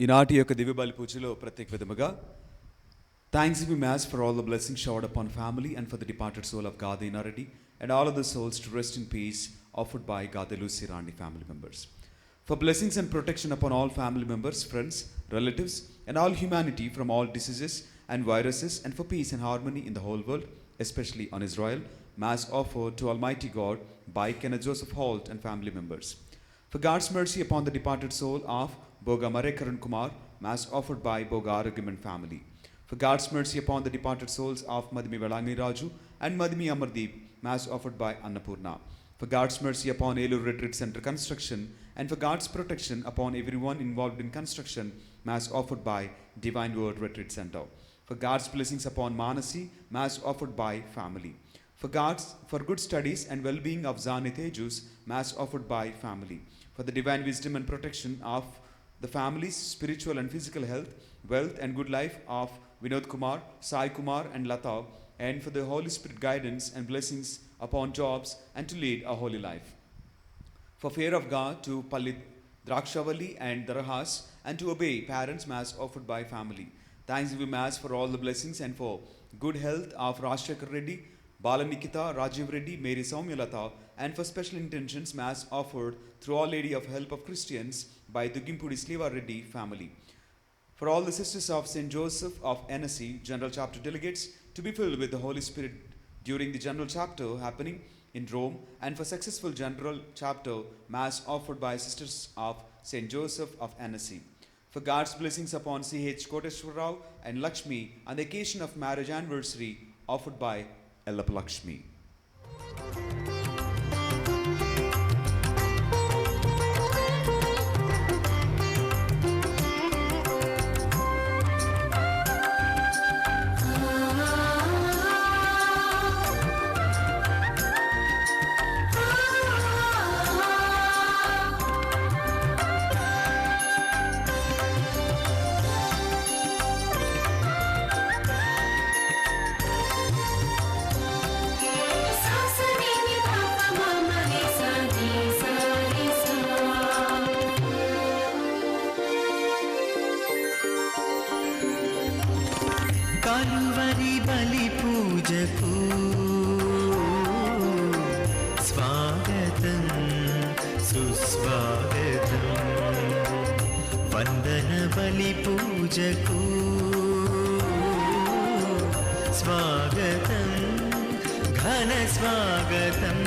ఈనాటి యొక్క దివ్య బలి పూజలో ప్రత్యేక విధముగా థ్యాంక్స్‌గివింగ్ Mass for all the blessings showered upon family and for the departed soul of Gadina Reddy and all of the souls to rest in peace offered by Gadelu Sirani family members. For blessings and protection upon all family members, friends, relatives and all humanity from all diseases and viruses, and for peace and harmony in the whole world, especially on Israel, Mass offered to Almighty God by Kenneth Joseph Holt and family members. For God's mercy upon the departed soul of Boga Mare Karan Kumar, Mass offered by Boga Aragiman family. For God's mercy upon the departed souls of Madhumi Velangi Raju and Madhumi Amardeep, Mass offered by Annapurna. For God's mercy upon Elur Retreat Center construction, and for God's protection upon everyone involved in construction, Mass offered by Divine Word Retreat Center. For God's blessings upon Manasi, Mass offered by family. For good studies and well-being of Zani Tejus, Mass offered by family. For the divine wisdom and protection of the family's spiritual and physical health, wealth and good life of Vinod Kumar, Sai Kumar and Lata, and for the Holy Spirit guidance and blessings upon jobs and to lead a holy life. For fear of God to Palit Drakshavali and Darahas and to obey parents, Mass offered by family. Thanksgiving Mass for all the blessings and for good health of Rajshekar Reddy, Bala Nikita, Rajiv Reddy, Mary Saumyalata, and for special intentions, Mass offered through Our Lady of Help of Christians by Dugimpudi Sliva Reddy family. For all the sisters of St. Joseph of NSC, General Chapter delegates, to be filled with the Holy Spirit during the General Chapter happening in Rome, and for successful General Chapter, Mass offered by sisters of St. Joseph of NSC. For God's blessings upon C.H. Koteshwar Rao and Lakshmi on the occasion of marriage anniversary, offered by Ellappa Lakshmi. Calvary బలి పూజకు స్వాగతం సుస్వాగతం, వందన బలి పూజకు స్వాగతం ఘన స్వాగతం,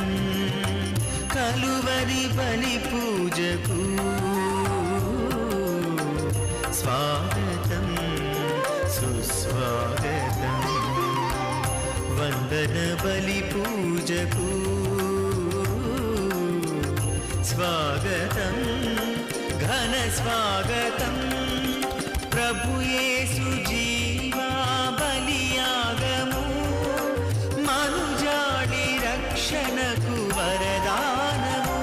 కలువరి బలి పూజకు స్వాగతం సుస్వాగతం, వందన బలి పూజకు స్వాగతం ఘన స్వాగతం, ప్రభు యేసు జీవా బలియాగము మనుజాడి రక్షణకు వరదానము,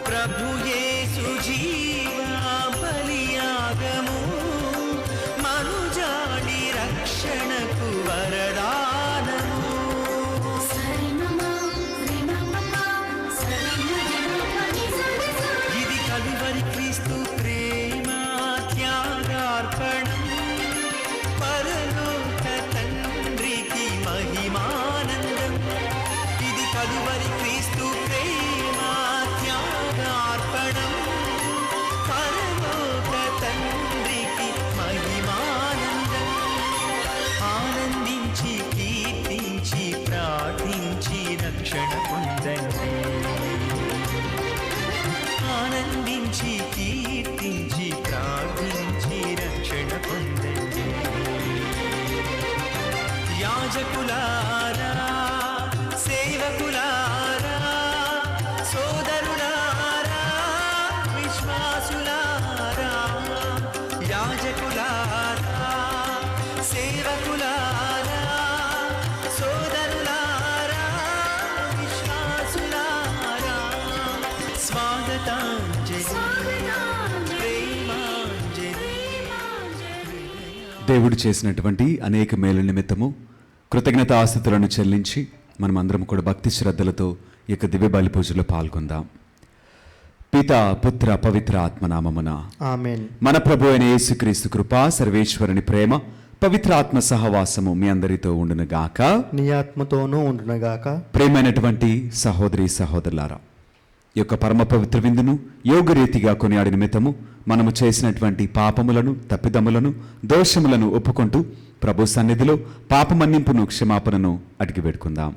ప్రభు యేసు జీవా బలియాగము మనుజాడి రక్షణకు వరదానము. ఇది కలువరి క్రీస్తు ప్రేమ త్యాగార్పణం, పరలోక తండ్రికి మహిమానందం. ఇది కలువరి క్రీస్తు ప్రేమ త్యాగార్పణం, పరలోక తండ్రికి మహిమానందం. ఆనందించి కీర్తించి ప్రార్థించి రక్షణ పొందండి, ఆనందించి కీర్తించి ప్రార్థించి రక్షణ పొందండి. యాజకులారా సేవకులారా సోదరులారా విశ్వాసులారా, యాజకులారా సేవకులారా సోదరులారా విశ్వాసులారా, ప్రేమాంజలి. దేవుడు చేసినటువంటి అనేక మేలు నిమిత్తము కృతజ్ఞతాస్తుతులను చెల్లించి మనమందరం కూడా భక్తి శ్రద్ధలతో ఈ యొక్క దివ్య బలి పూజలో పాల్గొందాం. పిత పుత్ర పవిత్ర ఆత్మనామమున ఆమేన్. మన ప్రభు అయిన యేసుక్రీస్తు కృప, సర్వేశ్వరుని ప్రేమ, పవిత్ర ఆత్మ సహవాసము మీ అందరితో ఉండునుగాక. నీ ఆత్మతోనూ ఉండునుగాక. ప్రేమైనటువంటి సహోదరి సహోదరులారా, ఈ యొక్క పరమ పవిత్ర విందును యోగరీతిగా కొనియాడి నిమిత్తము మనము చేసినటువంటి పాపములను, తప్పిదములను, దోషములను ఒప్పుకుంటూ ప్రభు సన్నిధిలో పాపమన్నింపును, క్షమాపణను అడిగి పెట్టుకుందాం.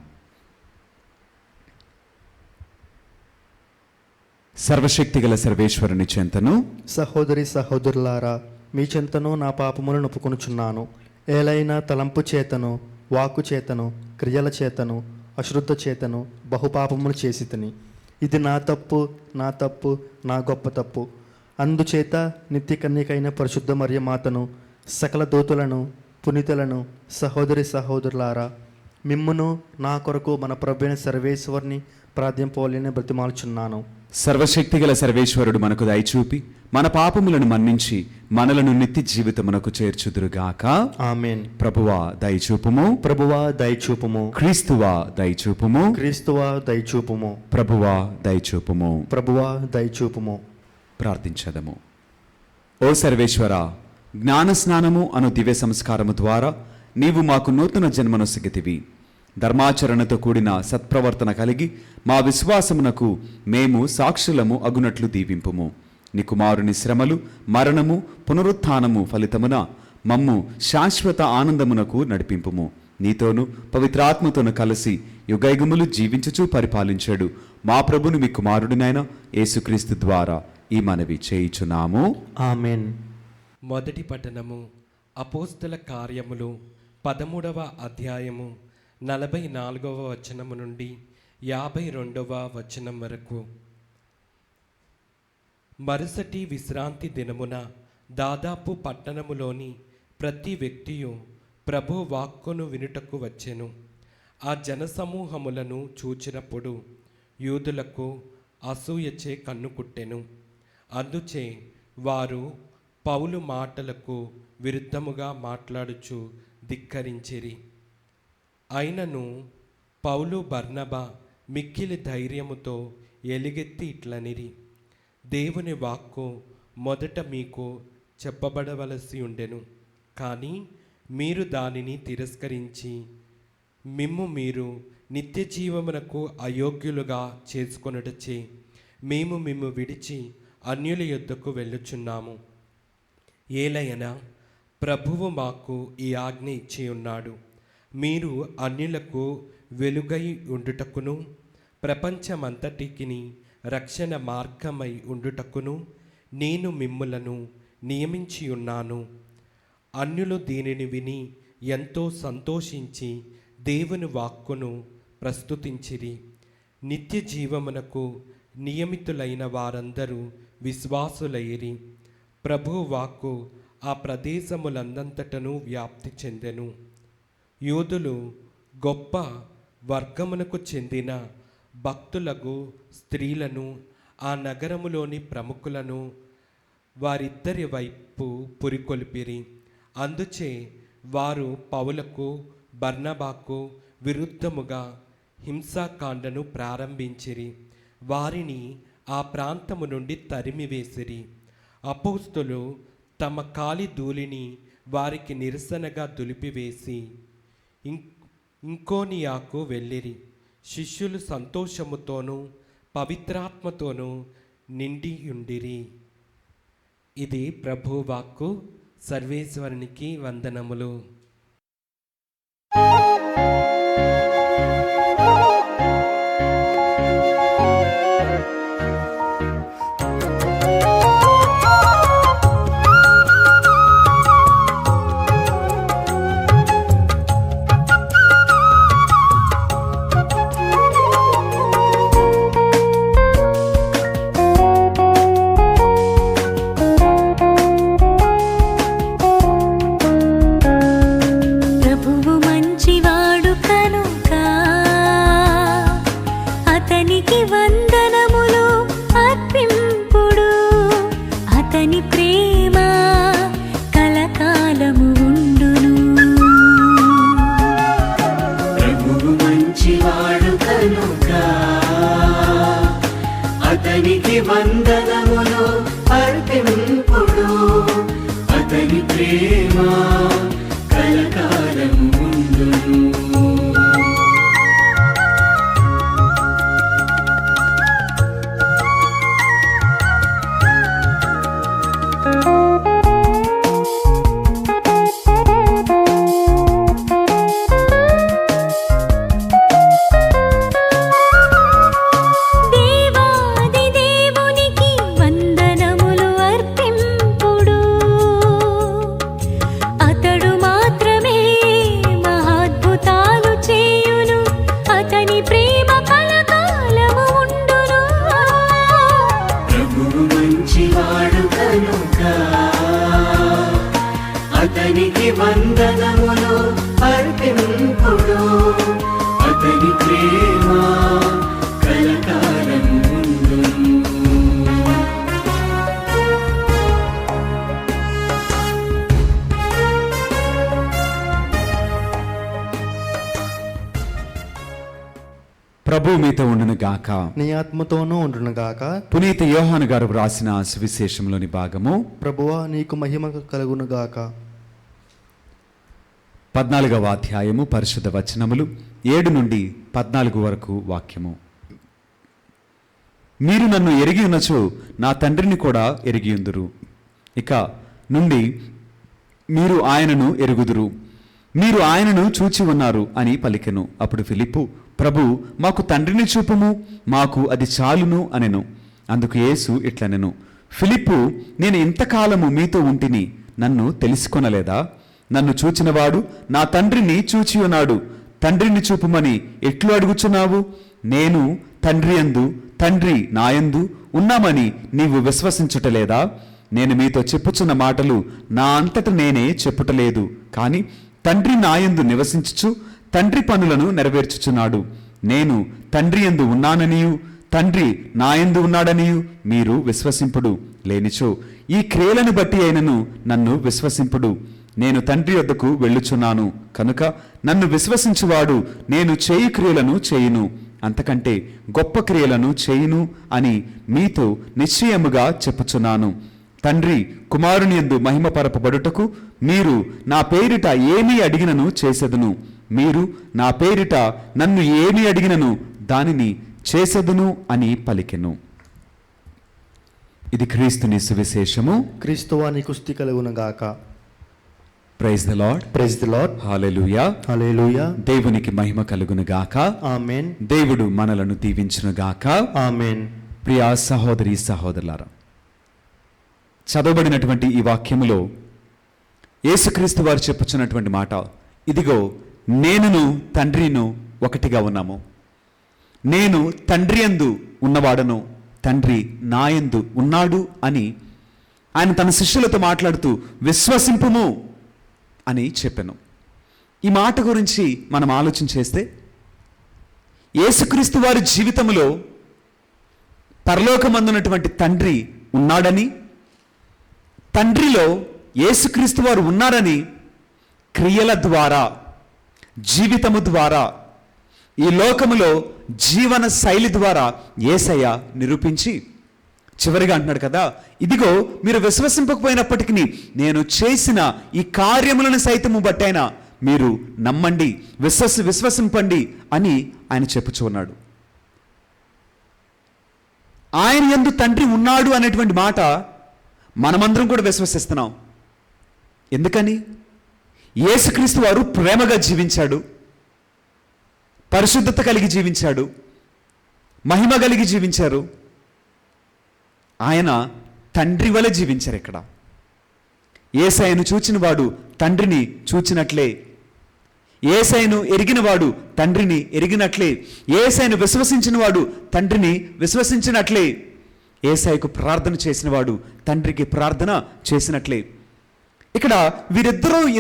సర్వశక్తిగల సర్వేశ్వరుని చెంతను సహోదరి సహోదరులారా, మీ చెంతను నా పాపములను ఒప్పుకొనుచున్నాను. ఏలైనా తలంపు చేతను, వాక్కు చేతను, క్రియల చేతను, అశ్రద్ధ చేతను బహుపాపములు చేసితిని. ఇది నా తప్పు, నా గొప్ప తప్పు. అందుచేత నిత్య కన్యకైన పరిశుద్ధ మరియమాతను, సకల దూతులను, పునీతులను, సహోదరి సహోదరులారా, మిమ్మును నా కొరకు మన ప్రభువైన సర్వేశ్వరుని ప్రార్థింపవలెనని బ్రతిమాలుచున్నాను. సర్వశక్తిగల సర్వేశ్వరుడు మనకు దయచూపి మన పాపములను మన్నించి మనలను నిత్య జీవితమునకు చేర్చుదురుగాక. ఆమేన్. ప్రభువా దయచూపుము, ప్రభువా దయచూపుము. క్రీస్తువా దయచూపుము, క్రీస్తువా దయచూపుము. ప్రభువా దయచూపుము. ప్రభువా దయచూపుము. ప్రార్థించదము. ఓ సర్వేశ్వర, జ్ఞాన స్నానము అను దివ్య సంస్కారము ద్వారా నీవు మాకు నూతన జన్మను సిగితివి. ధర్మాచరణతో కూడిన సత్ప్రవర్తన కలిగి మా విశ్వాసమునకు మేము సాక్షులము అగునట్లు దీవింపుము. నీ కుమారుని శ్రమలు, మరణము, పునరుత్థానము ఫలితమున మమ్ము శాశ్వత ఆనందమునకు నడిపింపుము. నీతోను పవిత్రాత్మతోను కలిసి యుగయుగములు జీవించుచూ పరిపాలించాడు మా ప్రభుని మీ కుమారుడినైన యేసుక్రీస్తు ద్వారా ఈ మనవి చేయుచున్నాము. ఆమేన్. మొదటి పఠనము అపోస్తల కార్యములు 13వ అధ్యాయము 44వ వచనము నుండి 52వ వచనం వరకు. మరుసటి విశ్రాంతి దినమున దాదాపు పట్టణములోని ప్రతి వ్యక్తియు ప్రభు వాక్కును వినుటకు వచ్చెను. ఆ జనసమూహములను చూచినప్పుడు యూదులకు అసూయచే కన్నుకుట్టెను. అందుచే వారు పౌలు మాటలకు విరుద్ధముగా మాట్లాడుచు ధిక్కరించిరి. అయినను పౌలు బర్నబా మిక్కిలి ధైర్యముతో ఎలుగెత్తి ఇట్లనిరి, దేవుని వాక్కు మొదట మీకు చెప్పబడవలసి ఉండెను, కానీ మీరు దానిని తిరస్కరించి మీరు నిత్య జీవమునకు అయోగ్యులుగా చేసుకొనుటచే మేము మిమ్ము విడిచి అన్యుల యొద్దకు వెళ్ళుచున్నాము. ఏలయనా ప్రభువు మాకు ఈ ఆజ్ఞ ఇచ్చి ఉన్నాడు, మీరు అన్యులకు వెలుగై ఉండుటకును ప్రపంచమంతటికిని రక్షణ మార్గమై ఉండుటకును నేను మిమ్ములను నియమించి ఉన్నాను. అన్యులు దీనిని విని ఎంతో సంతోషించి దేవుని వాక్కును ప్రస్తుతించిరి. నిత్య జీవమునకు నియమితులైన వారందరూ విశ్వాసులైరి. ప్రభు వాక్కు ఆ ప్రదేశములందంతటను వ్యాప్తి చెందెను. యూదులు గొప్ప వర్గమునకు చెందిన భక్తులకు స్త్రీలను, ఆ నగరములోని ప్రముఖులను వారిద్దరి వైపు పురికొల్పిరి. అందుచే వారు పౌలకు, బర్నబాకు విరుద్ధముగా హింసాకాండను ప్రారంభించిరి. వారిని ఆ ప్రాంతము నుండి తరిమివేసిరి. అపోస్తులు తమ కాలి ధూళిని వారికి నిరసనగా దులిపివేసి ఇంకోనియాకు వెళ్ళిరి. శిష్యులు సంతోషముతోనూ పవిత్రాత్మతోనూ నిండి ఉండిరి. ఇది ప్రభువాక్కు. సర్వేశ్వరునికి వందనములు. ప్రభువు మంచివాడు కనుక అతనికి వందనములు. అర్పింపుడు అతని ప్రేమ కలకాలము ఉండును. ప్రభువు మంచివాడు కనుక అతనికి వందనములు అర్పింపుడు అతని ప్రేమ కలకాలము ఉండును. దేవాది దేవునికి వందనములు అర్పింపుడు అతడు మాత్రమే మహాద్భుతాలు చేయును అతని ప్రేమ కలకాలము ఉండును. ప్రభువు మంచివాడు కనుక అతనికి వందనములు అర్పింపుడు అతని ప్రేమ కలకాలము ఉండును. ప్రభు మీతో ఉండును గాక. నీ ఆత్మతోనూ ఉండునుగాక. పునీత యోహాను గారు వ్రాసిన సువిశేషంలోని భాగము ప్రభువా నీకు మహిమ కలుగునుగాక. 14వ అధ్యాయము పరిశుద్ధ వచనములు 7 నుండి 14 వరకు వాక్యము. మీరు నన్ను ఎరిగి ఉన్నచో నా తండ్రిని కూడా ఎరిగియుందురు. ఇక నుండి మీరు ఆయనను ఎరుగుదురు, మీరు ఆయనను చూచి ఉన్నారు అని పలికెను. అప్పుడు ఫిలిప్పు, ప్రభు మాకు తండ్రిని చూపుము, మాకు అది చాలును అనెను. అందుకు యేసు ఇట్లనెను, ఫిలిప్పు, నేను ఇంతకాలము మీతో ఉంటిని, నన్ను తెలుసుకొనలేదా? నన్ను చూచినవాడు నా తండ్రిని చూచి ఉన్నాడు. తండ్రిని చూపుమని ఎట్లు అడుగుచున్నావు? నేను తండ్రి యందు, తండ్రి నాయందు ఉన్నామని నీవు విశ్వసించుటలేదా? నేను మీతో చెప్పుచున్న మాటలు నా అంతట నేనే చెప్పుటలేదు, కాని తండ్రి నాయందు నివసించుచు తండ్రి పనులను నెరవేర్చుచున్నాడు. నేను తండ్రి యందు ఉన్నాననియు తండ్రి నాయందు ఉన్నాడనియు మీరు విశ్వసింపుడు. లేనిచో ఈ క్రియలను బట్టి అయినను నన్ను విశ్వసింపుడు. నేను తండ్రి యొద్దకు వెళ్ళుచున్నాను కనుక నన్ను విశ్వసించువాడు నేను చేయు క్రియలను చేయును, అంతకంటే గొప్ప క్రియలను చేయును అని మీతో నిశ్చయముగా చెప్పుచున్నాను. తండ్రి కుమారుని యందు మహిమపరపబడుటకు మీరు నా పేరిట ఏమీ అడిగినను చేసెదను. మీరు నా పేరిట నన్ను ఏమి అడిగినను దానిని చేసెదను అని పలికెను. ఇది క్రీస్తుని సువిశేషము. క్రీస్తువా నీకు స్తుతి కలుగునుగాక. Praise the lord. Praise the lord. Hallelujah. Hallelujah. దేవునికి మహిమ కలుగును గాక. ఆమేన్. దేవుడు మనలను దీవించును గాక. ఆమేన్. ప్రియా సహోదరి సహోదరులారా, చదవబడినటువంటి ఈ వాక్యములో యేసుక్రీస్తు వారు చెప్పుచున్నటువంటి మాట, ఇదిగో నేనును తండ్రిను ఒకటిగా ఉన్నాము. నేను తండ్రి యందు ఉన్నవాడను, తండ్రి నా యందు ఉన్నాడు అని ఆయన తన శిష్యులతో మాట్లాడుతూ విశ్వసింపుము అని చెప్పాను. ఈ మాట గురించి మనం ఆలోచన చేస్తే యేసుక్రీస్తు వారి జీవితంలో పరలోకమందున్నటువంటి తండ్రి ఉన్నాడని, తండ్రిలో యేసుక్రీస్తు వారు ఉన్నారని క్రియల ద్వారా, జీవితము ద్వారా, ఈ లోకములో జీవన శైలి ద్వారా యేసయ్య నిరూపించి చివరిగా అంటున్నాడు కదా, ఇదిగో మీరు విశ్వసింపకపోయినప్పటికీ నేను చేసిన ఈ కార్యములను సైతము బట్టైనా మీరు నమ్మండి, విశ్వసింపండి అని ఆయన చెప్పుచూ ఉన్నాడు. ఆయన యందు తండ్రి ఉన్నాడు అనేటువంటి మాట మనమందరం కూడా విశ్వసిస్తున్నాం. ఎందుకని? యేసుక్రీస్తు వారు ప్రేమగా జీవించాడు, పరిశుద్ధత కలిగి జీవించాడు, మహిమ కలిగి జీవించారు. ఆయన తండ్రి వలె జీవించారు. ఇక్కడ యేసయ్యను చూచిన వాడు తండ్రిని చూచినట్లే, యేసయ్యను ఎరిగినవాడు తండ్రిని ఎరిగినట్లే, యేసయ్యను విశ్వసించిన వాడు తండ్రిని విశ్వసించినట్లే, యేసయ్యకు ప్రార్థన చేసినవాడు తండ్రికి ప్రార్థన చేసినట్లే. ఇక్కడ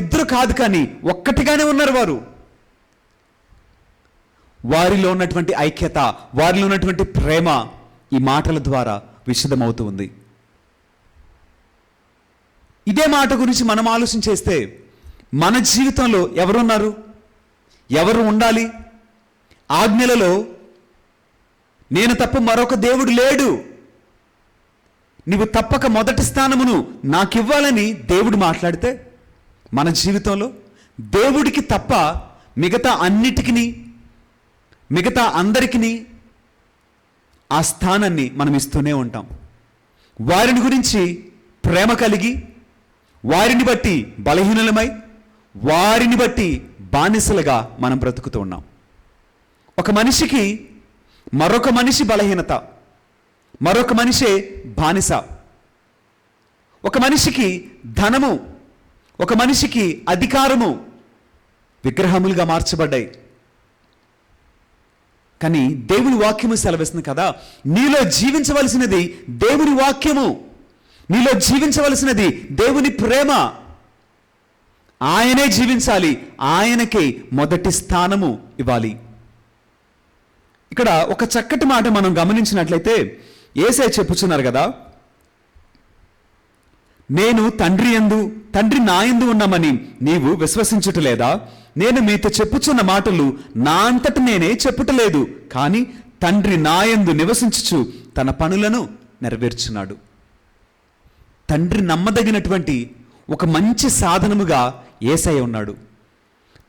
ఇద్దరు కాదు, కానీ ఒక్కటిగానే ఉన్నారు వారు. వారిలో ఉన్నటువంటి ఐక్యత, వారిలో ఉన్నటువంటి ప్రేమ ఈ మాటల ద్వారా విషదమవుతూ ఉంది. ఇదే మాట గురించి మనం ఆలోచన చేస్తే మన జీవితంలో ఎవరున్నారు, ఎవరు ఉండాలి? ఆజ్ఞలలో నేను తప్ప మరొక దేవుడు లేడు, నీవు తప్పక మొదటి స్థానమును నాకివ్వాలని దేవుడు మాట్లాడితే, మన జీవితంలో దేవుడికి తప్ప మిగతా అన్నిటికీ మిగతా అందరికీ ఆ స్థానాన్ని మనం ఇస్తూనే ఉంటాం. వారిని గురించి ప్రేమ కలిగి, వారిని బట్టి బలహీనులమై, వారిని బట్టి బానిసలుగా మనం బ్రతుకుతూ ఉన్నాం. ఒక మనిషికి మరొక మనిషి బలహీనత, మరొక మనిషే బానిస. ఒక మనిషికి ధనము, ఒక మనిషికి అధికారము విగ్రహములుగా మార్చబడ్డాయి. కానీ దేవుని వాక్యము సెలవిస్తుంది కదా, నీలో జీవించవలసినది దేవుని వాక్యము, నీలో జీవించవలసినది దేవుని ప్రేమ. ఆయనే జీవించాలి, ఆయనకే మొదటి స్థానము ఇవ్వాలి. ఇక్కడ ఒక చక్కటి మాట మనం గమనించినట్లయితే యేసయ్య చెప్పుచున్నారు కదా, నేను తండ్రి నా యందు ఉన్నామని నీవు విశ్వసించుటలేదా? నేను మీతో చెప్పుచున్న మాటలు నా అంతట నేనే చెప్పుటలేదు, కానీ తండ్రి నా యందు నివసించుచు తన పనులను నెరవేర్చున్నాడు. తండ్రి నమ్మదగినటువంటి ఒక మంచి సాధనముగా యేసయ్య ఉన్నాడు.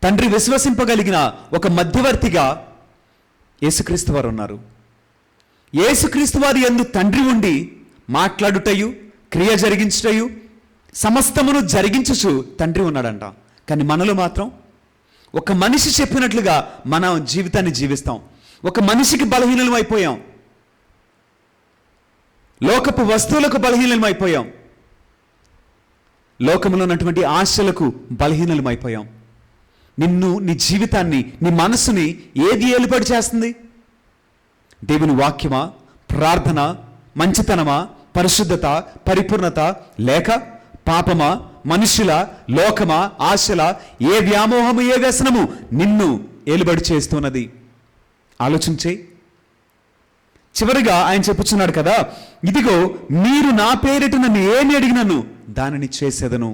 తండ్రి విశ్వసింపగలిగిన ఒక మధ్యవర్తిగా యేసుక్రీస్తు వారు ఉన్నారు. యేసుక్రీస్తు వారి యందు తండ్రి ఉండి మాట్లాడుటయు, క్రియ జరిగించుటయు, సమస్తమును జరిగించుచు తండ్రి ఉన్నాడంట. కానీ మనలో మాత్రం ఒక మనిషి చెప్పినట్లుగా మన జీవితాన్ని జీవిస్తాం. ఒక మనిషికి బలహీనలం అయిపోయాం, లోకపు వస్తువులకు బలహీనలం అయిపోయాం, లోకంలో ఉన్నటువంటి ఆశలకు బలహీనలం అయిపోయాం. నిన్ను, నీ జీవితాన్ని, నీ మనస్సుని ఏది ఏలుబడి చేస్తుంది? దేవుని వాక్యమా, ప్రార్థన, మంచితనమా, పరిశుద్ధత, పరిపూర్ణత, లేక పాపమా, మనుషుల, లోకమా, ఆశల, ఏ వ్యామోహము, ఏ వ్యసనము నిన్ను ఏలుబడి చేస్తున్నది? ఆలోచించే. చివరిగా ఆయన చెప్పుచున్నాడు కదా, ఇదిగో మీరు నా పేరిట నన్ను ఏమి అడిగినను దానిని చేసేదను.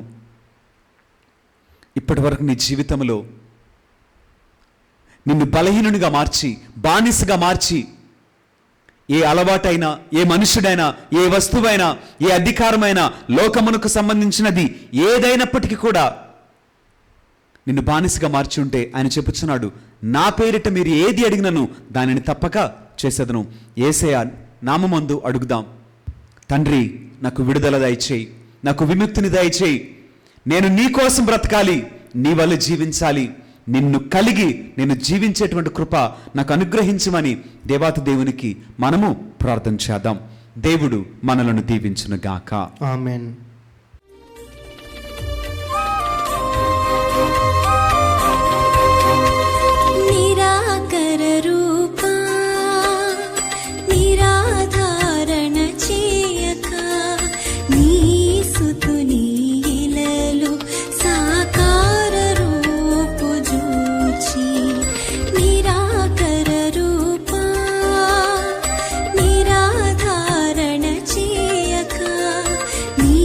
ఇప్పటి వరకు నీ జీవితంలో నిన్ను బలహీనునిగా మార్చి, బానిసగా మార్చి, ఏ అలవాటైనా, ఏ మనుషుడైనా, ఏ వస్తువైనా, ఏ అధికారమైనా, లోకమునకు సంబంధించినది ఏదైనప్పటికీ కూడా నిన్ను బానిసగా మార్చి ఉంటే ఆయన చెప్పుచున్నాడు, నా పేరిట మీరు ఏది అడిగినను దానిని తప్పక చేసేదను. యేసయ్య నామమందు అడుగుదాం, తండ్రి నాకు విడుదల దయచేయి, నాకు విముక్తిని దయచేయి, నేను నీ కోసం బ్రతకాలి, నీ వల్ల జీవించాలి, నిన్ను కలిగి నేను జీవించేటువంటి కృప నాకు అనుగ్రహించమని దేవాతి దేవునికి మనము ప్రార్థన చేద్దాం. దేవుడు మనలను దీవించునుగాక. ఆమేన్. నిరాకర రూపా నిరాధారణ చేయక నీ సుతుని ఇలలు సాకార రూపు జూచి. నిరాకర రూపా నిరాధారణ చేయక నీ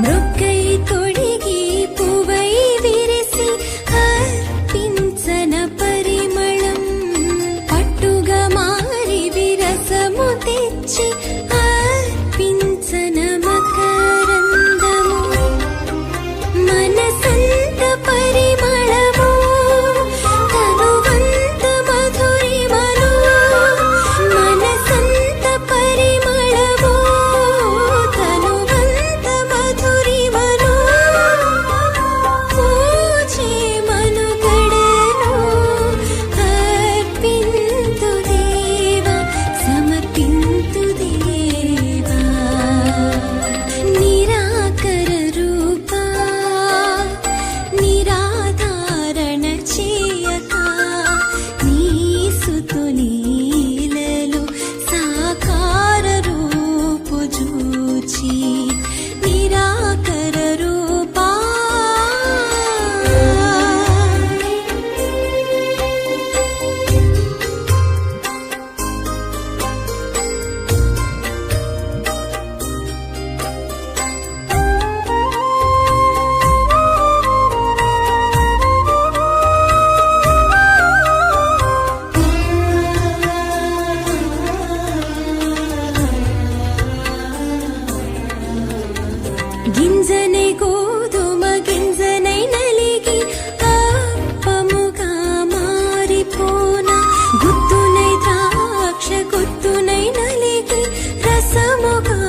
మృక్కై తొడిగి పువ్వై విరిసి అర్పించన పరిమళం పట్టుగా మారి విరసము తెచ్చి అర్పించన మకరందము మనసంత పరిమళము తనువంత మధురిమను మనసంత పరిమళము తనువంత మధురిమను పూజే మనుగడను అర్పింతు దేవా సమర్పింతు దేవా నిరాకర రూపా నిరాధారణ చేయక నీ సుతునీలలో సాకార రూపు జూచి నిరాకర రూపా గింజనై గోధుమ గింజనై నలిగి అప్పముగా మారిపోనా గుత్తునై ద్రాక్ష గుత్తునై నలిగి రసముగా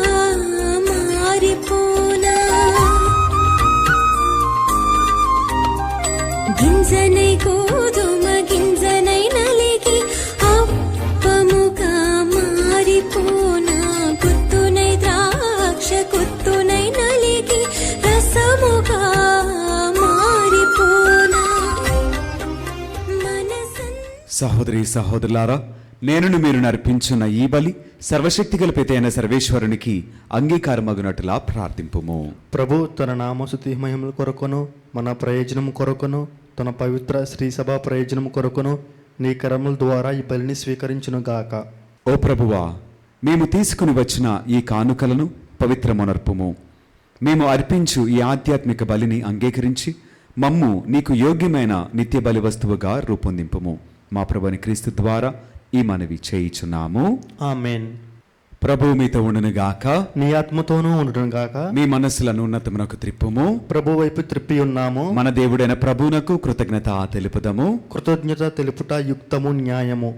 మారిపోనా గింజనై గోధుమ గింజనై నలిగి అప్పముగా మారిపోనా గుత్తునై ద్రాక్ష గుత్తునై నలిగి రసముగా మారిపోనా మనసన్ సహోదరి సహోదరులారా, నేను మీరు అర్పించున్న ఈ బలి సర్వశక్తిగల పిత అయిన సర్వేశ్వరునికి అంగీకారమగునట్లా ప్రార్థింపుము. ప్రభు తన నామస్తుతి మహిమల కొరకును మన ప్రయోజనం కొరకును తన పవిత్ర శ్రీ సభ ప్రయోజనం కొరకును నీ కరముల ద్వారా ఈ బలిని స్వీకరించునుగాక. ఓ ప్రభువా, మేము తీసుకుని వచ్చిన ఈ కానుకలను పవిత్రమునర్పుము. మేము అర్పించు ఈ ఆధ్యాత్మిక బలిని అంగీకరించి మమ్ము నీకు యోగ్యమైన నిత్య బలి వస్తువుగా రూపొందింపుము. మా ప్రభుని క్రీస్తు ద్వారా ఈ మనవి చేయుచున్నాము. ఆమేన్. ప్రభువు మీతో ఉండునుగాక. నీ ఆత్మతోనూ ఉండునుగాక. మీ మనస్సులను ఉన్నతమునకు త్రిప్పుము. ప్రభు వైపు త్రిప్పి ఉన్నాము. మన దేవుడైన ప్రభువునకు కృతజ్ఞత తెలుపుదము. కృతజ్ఞత తెలుపుట యుక్తము న్యాయము.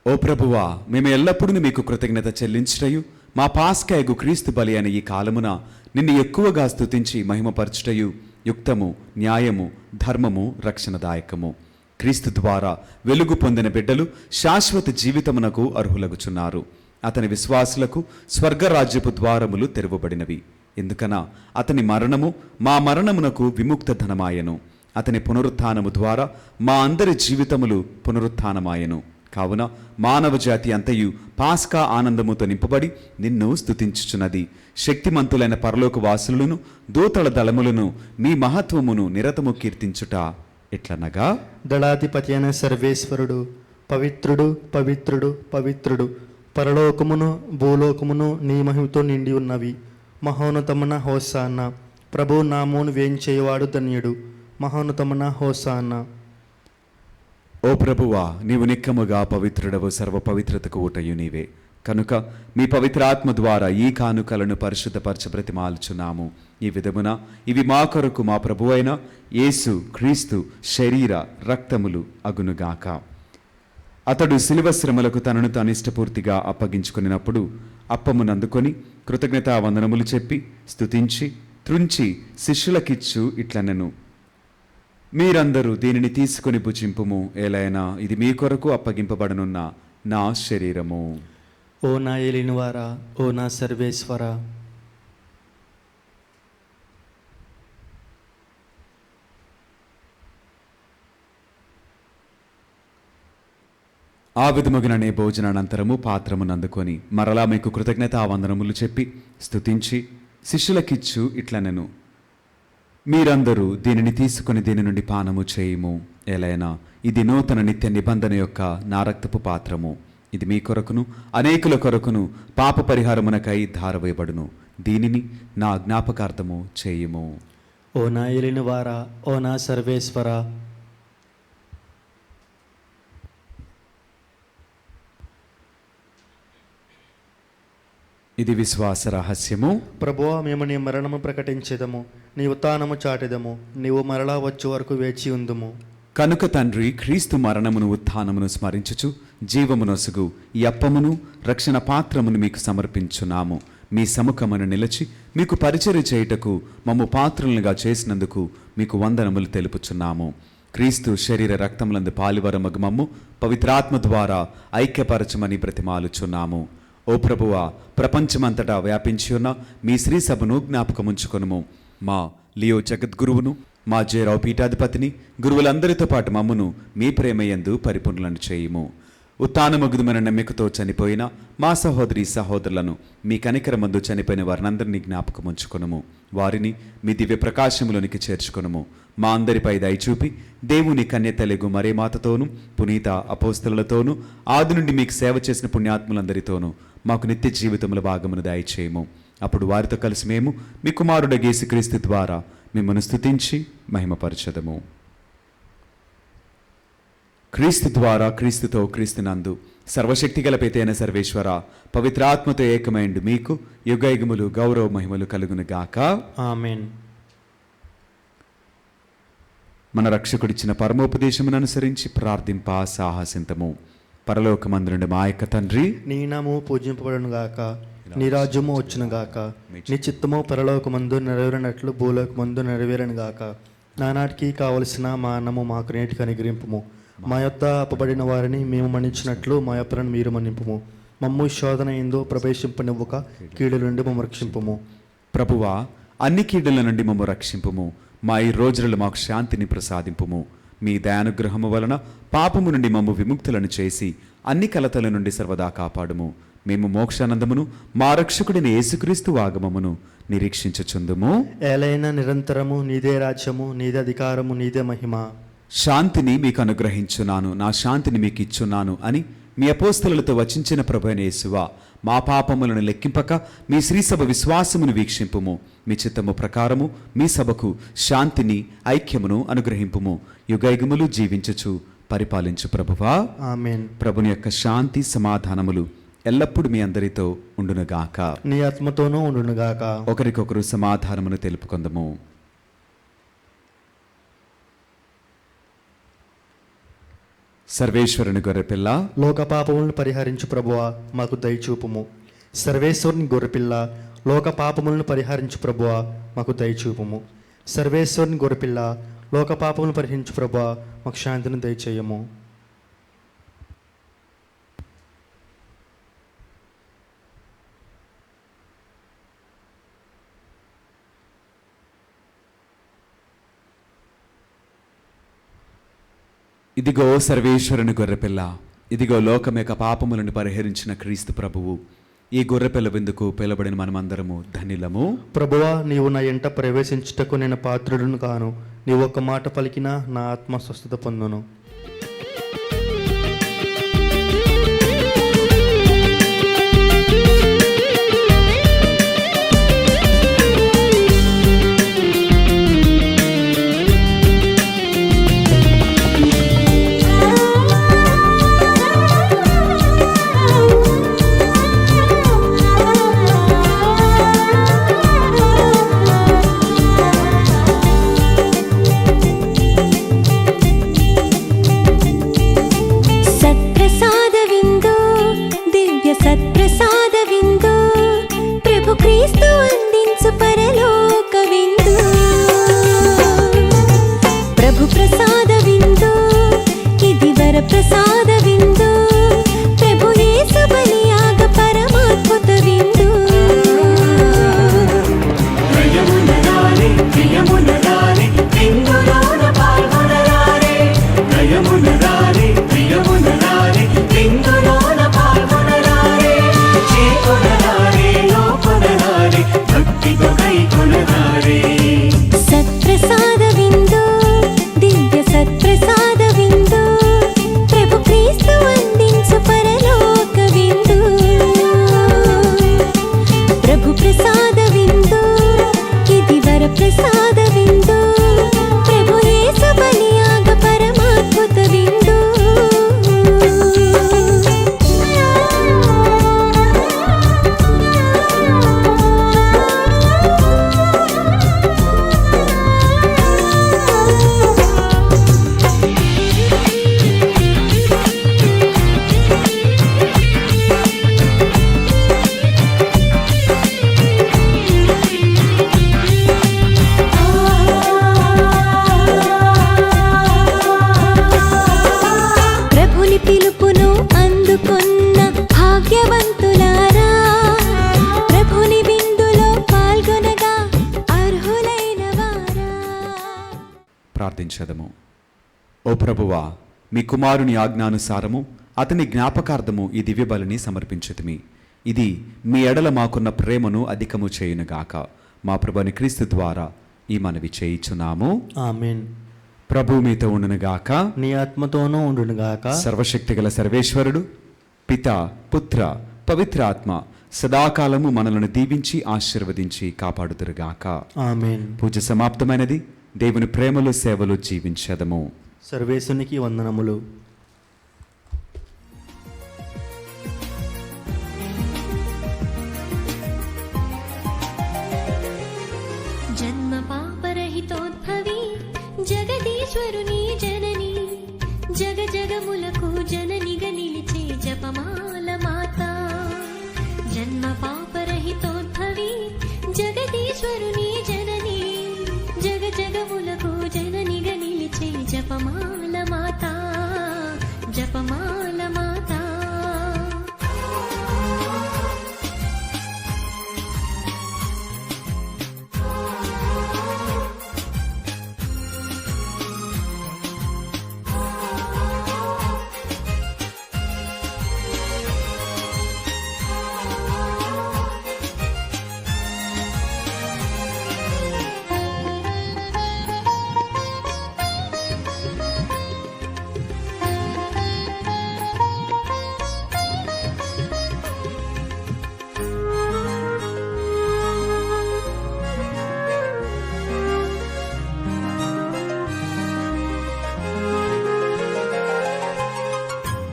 ఓ ప్రభువా, మేము ఎల్లప్పుడూ మీకు కృతజ్ఞత చెల్లించుటయు మా పాస్కాయగు క్రీస్తు బలి అనే ఈ కాలమున నిన్ను ఎక్కువగా స్తుతించి మహిమపరచుటయు యుక్తము, న్యాయము, ధర్మము, రక్షణదాయకము. క్రీస్తు ద్వారా వెలుగు పొందిన బిడ్డలు శాశ్వత జీవితమునకు అర్హులగుచున్నారు. అతని విశ్వాసులకు స్వర్గరాజ్యపు ద్వారములు తెరవబడినవి. ఎందుకన అతని మరణము మా మరణమునకు విముక్త ధనమాయను. అతని పునరుత్థానము ద్వారా మా అందరి జీవితములు పునరుత్థానమాయను. కావున మానవ జాతి అంతయు పాస్కా ఆనందముతో నింపబడి నిన్ను స్తుతించుచున్నది. శక్తిమంతులైన పరలోక వాసులను దూతల దళములను మీ మహత్వమును నిరతము కీర్తించుట ఎట్లనగా, దళాధిపతి అయిన సర్వేశ్వరుడు పవిత్రుడు పవిత్రుడు పవిత్రుడు, పరలోకమును భూలోకమును నీ మహిమతో నిండి ఉన్నవి. మహోన్నతమున హోసాన్న. ప్రభు నామమును వేయించేవాడు ధన్యుడు. మహోన్నతమున హోసాన్న. ఓ ప్రభువా, నీవు నిక్కముగా పవిత్రుడవు, సర్వ పవిత్రతకు ఊటయు నీవే. కనుక మీ పవిత్రాత్మ ద్వారా ఈ కానుకలను పరిశుద్ధపరచ బ్రతిమాలుచున్నాము. ఈ విధమున ఇవి మా కొరకు మా ప్రభువైన యేసు క్రీస్తు శరీర రక్తములు అగునుగాక. అతడు శిలువ శ్రమలకు తనను తాను ఇష్టపూర్తిగా అప్పగించుకున్నప్పుడు అప్పమునందుకొని కృతజ్ఞతా వందనములు చెప్పి స్తుతించి త్రుంచి శిష్యులకిచ్చు ఇట్లనెను, మీరందరూ దీనిని తీసుకొని భుజింపుము. ఏలైనా ఇది మీ కొరకు అప్పగింపబడనున్న నా శరీరము. ఓ నా ఏలినవారా, ఓ నా సర్వేశ్వర. ఆ విధముగానే భోజనానంతరము పాత్రమునందుకొని మరలా మీకు కృతజ్ఞతా వందనములు చెప్పి స్తుతించి శిష్యులకిచ్చు ఇట్లనెను, మీరందరూ దీనిని తీసుకుని దీని నుండి పానము చేయుము. ఎలైనా ఇది నూతన నిత్య నిబంధన యొక్క నా రక్తపు పాత్రము. ఇది మీ కొరకును అనేకుల కొరకును పాప పరిహారమునకై ధారవేయబడును. దీనిని నా జ్ఞాపకార్థము చేయుము. ఓ నా ఏలిన వారా, ఓ నా సర్వేశ్వర, ఇది విశ్వాస రహస్యము. ప్రభువా, మేము నీ మరణము ప్రకటించెదము, నీ ఉత్థానము చాటెదము, నీవు మరలా వచ్చు వరకు వేచి ఉందుము. కనుక తండ్రి, క్రీస్తు మరణమును ఉత్థానమును స్మరించుచు జీవమునొసగు ఈ అప్పమును రక్షణ పాత్రమును మీకు సమర్పించున్నాము. మీ సముఖమును నిలిచి మీకు పరిచర్య చేయుటకు మమ్ము పాత్రలుగా చేసినందుకు మీకు వందనములు తెలుపుచున్నాము. క్రీస్తు శరీర రక్తములందు పాలివరమగు మమ్ము పవిత్రాత్మ ద్వారా ఐక్యపరచమని బ్రతిమాలుచున్నాము. ఓ ప్రభువా, ప్రపంచమంతటా వ్యాపించి ఉన్న మీ శ్రీ సభను జ్ఞాపకముంచుకొనుము. మా లియో జగద్గురువును, మా జేరావు పీఠాధిపతిని, గురువులందరితో పాటు మమ్మును మీ ప్రేమయందు పరిపూర్ణులను చేయుము. ఉత్థానమగుదుమైన నమ్మికతో చనిపోయిన మా సహోదరి సహోదరులను, మీ కనికరమందు చనిపోయిన వారినందరినీ జ్ఞాపకముంచుకొనుము. వారిని మీ దివ్య ప్రకాశములోనికి చేర్చుకొనుము. మా అందరిపై దయచూపి దేవుని కన్యతలెగు మరే మాతతోనూ, పునీత అపోస్తలులతోనూ, ఆది నుండి మీకు సేవ చేసిన పుణ్యాత్ములందరితోనూ మాకు నిత్య జీవితముల భాగమును దయచేయము. అప్పుడు వారితో కలిసి మేము మీ కుమారుడ యేసుక్రీస్తు ద్వారా మిమ్మల్ని స్తుతించి మహిమపరచదము. క్రీస్తు ద్వారా, క్రీస్తుతో, క్రీస్తునందు సర్వశక్తిగల పితైన సర్వేశ్వర, పవిత్రాత్మతో ఏకమైండు మీకు యుగయుగములు గౌరవ మహిమలు కలుగును గాక. ఆమేన్. మన రక్షకుడిచ్చిన పరమోపదేశమును అనుసరించి ప్రార్థింప సాహసింతము. పరలోకమందునుండి మా యొక్క తండ్రి, నీ నామము పూజింపబడును గాక, నీ రాజ్యము వచ్చును గాక, నీ చిత్తము పరలోకమందు నెరవేరినట్లు భూలోకమందు నెరవేరును గాక. నానాటికి కావలసిన మా అన్నము మాకు నేటికి అనుగ్రహింపుము. మా యొద్ద అప్పబడిన వారిని మేము మన్నించినట్లు మా అప్పులను మీరు మన్నింపుము. మమ్ము శోధన ఎందు ప్రవేశింపనివ్వక కీడుల నుండి మమ్ము రక్షింపుము. ప్రభువా, అన్ని కీడుల నుండి మమ్ము రక్షింపుము. మా ఈ రోజులలో మాకు శాంతిని ప్రసాదింపుము. మీ దయానుగ్రహము వలన పాపము నుండి మమ్ము విముక్తులను చేసి అన్ని కలతల నుండి సర్వదా కాపాడుము. మేము మోక్షానందమును మా రక్షకుడిని యేసుక్రీస్తు ఆగమమును నిరీక్షించుచుందుము. ఏలైనా నిరంతరము నీదే రాజ్యము, నీదే అధికారము, నీదే మహిమ. శాంతిని మీకు అనుగ్రహించున్నాను, నా శాంతిని మీకు ఇచ్చున్నాను అని మీ అపోస్తలులతో వచించిన ప్రభువైన యేసువా, మా పాపములను లెక్కింపక మీ శ్రీసభ విశ్వాసమును వీక్షింపుము. మీ చిత్తము ప్రకారము మీ సభకు శాంతిని, ఐక్యమును అనుగ్రహింపుము. యుగయుగములు జీవించుచు పరిపాలించు ప్రభువా. ఆమేన్. ప్రభుని యొక్క శాంతి సమాధానములు ఎల్లప్పుడూ మీ అందరితో ఉండునుగాక. నీ ఆత్మతోనూ ఉండునుగాక. ఒకరికొకరు సమాధానమును తెలుపుకొందము. సర్వేశ్వరుని గొర్రెపిల్ల, లోక పాపములను పరిహరించు ప్రభువా, మాకు దయచూపుము. సర్వేశ్వరుని గొర్రెపిల్ల, లోక పాపములను పరిహరించు ప్రభువా, మాకు దయచూపుము. సర్వేశ్వరుని గొర్రెపిల్ల, లోక పాపములను పరిహరించు ప్రభువా, మాకు శాంతిని దయచేయము. ఇదిగో సర్వేశ్వరుని గొర్రెపిల్ల, ఇదిగో లోకం యొక్క పాపములను పరిహరించిన క్రీస్తు ప్రభువు. ఈ గొర్రెపిల్ల విందుకు పిలబడిన మనమందరము ధన్యులము. ప్రభువా, నీవు నా ఎంట ప్రవేశించుటకు నేను పాత్రుడును కాను. నీవు ఒక్క మాట పలికినా నా ఆత్మ స్వస్థత పొందును. ప్రసాద ప్రసాద విందు ప్రభు యేసు బలియాగ పరమాద్భుత విందు ప్రభుని పిలుపును అందుకున్న భాగ్యవంతులారా ప్రభుని విందులో పాల్గొనగా అర్హులైన వారా. ప్రార్థించదము. ఓ ప్రభువా, మీ కుమారుని ఆజ్ఞానుసారము అతని జ్ఞాపకార్థము ఈ దివ్యబలిని సమర్పించుతిమి. ఇది మీ ఎడల మాకున్న ప్రేమను అధికము చేయునుగాక. మా ప్రభుని క్రీస్తు ద్వారా ఈ మనవి చేయుచున్నాము. ఆమేన్. ప్రభు మీతో ఉండునుగాక. నీ ఆత్మతోనూ ఉండునుగాక. సర్వశక్తిగల సర్వేశ్వరుడు పిత, పుత్ర, పవిత్ర ఆత్మ సదాకాలము మనలను దీవించి ఆశీర్వదించి కాపాడుదురుగాక. ఆమేన్. పూజ సమాప్తమైనది. దేవుని ప్రేమలో సేవలు జీవించదము. సర్వేశునికి వందనములు. జన్మ పాపరహితోద్భవి జగదీశ్వరుని జనని జగ జగములకు జననిగా నిలిచే జపమాల మాత. జన్మ పాపరహితోద్భవి జగదీశ్వరుని జనని జగ జగములకు జననిగా నిలిచే జపమాల మాత. జపమాల మాత.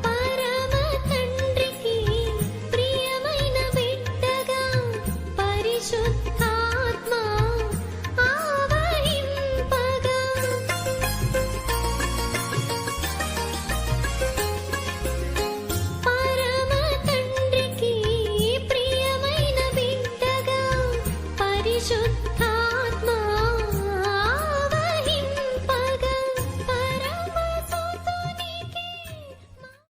పరమ తండ్రికి ప్రియమైన బిడ్డగా పరిశుద్ధ